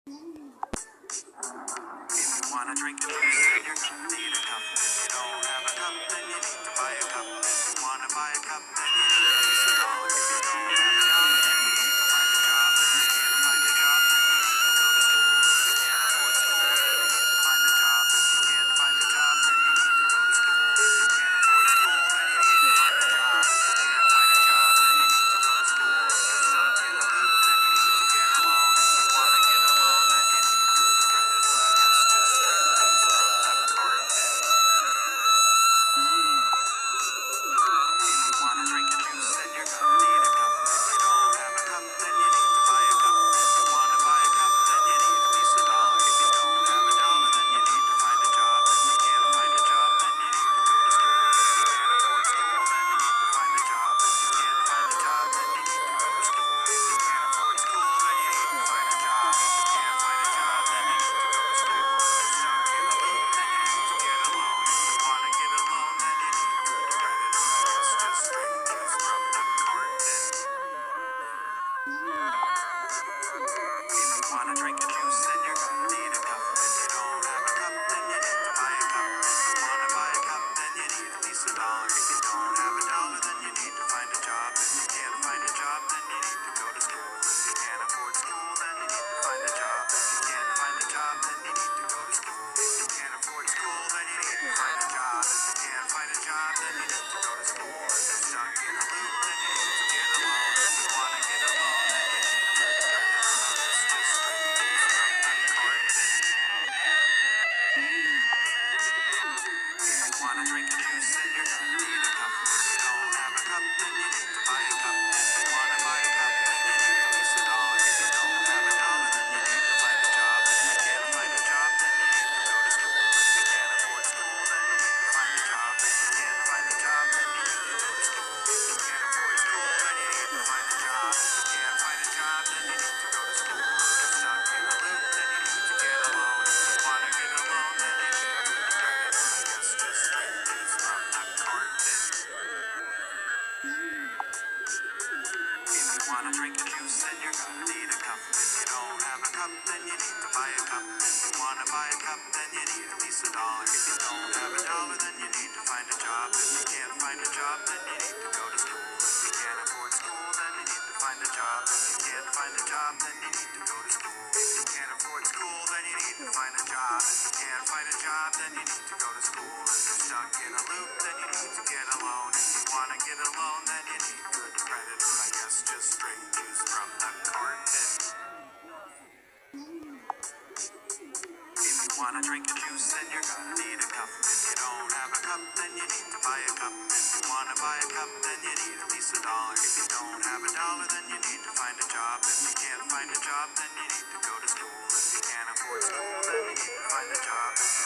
If you wanna drink juice, then you're gonna need a cup. If you don't have a cup, then you need to buy a cup. If you wanna buy a cup, then you need at least $1. If you don't have a dollar, then you need to find a job. If you can't find a job, then you need to go to school. If you can't afford school, then you need to find a job. If you can't find a job, then you need to go to school. If you can't afford school, then you need to find a job. If you can't find a job, then you need to go to school. If you're stuck in a loop, then you need to get a loan. If you wanna get a loan, then you need good credit. Or I guess just straight juice from the carton. If you wanna drink a juice, then you're gonna need a cup. If you don't have a cup, then you need to buy a cup. If you wanna buy a cup, then you need at least $1. If you don't have a dollar, then you need to find a job. If you can't find a job, then you need to go to school. If you can't afford school, then you need to find a job. If you can't find a job, then you need to go to school. If you can't afford school, then you need to find a job. If you can't find a job, then you need to go to school. If you're stuck in a loop, then you need to get a loan. If you wanna get a loan, then you need good credit. Or I guess just straight juice from the carton. If you wanna drink a juice, then you're gonna need a cup. If you don't have a cup, then you need to buy a cup. If you wanna buy a cup, then you need at least $1. If you don't have a dollar, then you need to find a job. If you can't find a job, then you need to go to school. If you can't afford school, then you need to find a job. If you can't find a job, then you need to go to school. If you can't afford school, then you need to find a job. If you can't find a job, then you need to go to school. If you're stuck in a loop, then you need to get a loan. If you wanna get a loan, then you need good credit. Or I guess just straight juice from the carton. If you wanna drink a juice, then you're gonna need a cup. If you don't have a cup, then you need to buy a cup. If you wanna buy a cup, then you need at least $1. If you don't have a dollar, then you need to find a job. If you can't find a job, then you need to go to school. If you can't afford school, then you need to find a job. If you can't find a job, then you need to go to school. If you can't afford school, then you need to find a job. If you can't find a job, then you need to go to school. If you're stuck in a loop, then you need to get a loan. If you wanna get a loan, then you need good credit. Or I guess just straight juice from the carton. If you wanna drink a juice, then you're gonna need a cup. If you don't have a cup, then you need to buy a cup. If you wanna buy a cup, then you need at least $1. If you don't have a dollar, then you need to find a job. If you can't find a job, then you need to go to school. If you can't afford school, then you need to find a job. If you can't find a job, then you need to go to school. If you can't afford school, then you need to find a job. If you can't find a job, then you need to go to school. If you're stuck in a loop, then you need to get a loan. If you wanna get a loan, then you need good credit. Or I guess just straight juice from the carton. If you wanna drink a juice, then you're gonna need a cup. If you don't have a cup, then you need to buy a cup. If you wanna buy a cup, then you need at least $1. If you don't have a dollar, then you need to find a job. If you can't find a job, then you need to go to school. If you can't afford school, then you need to find a job. If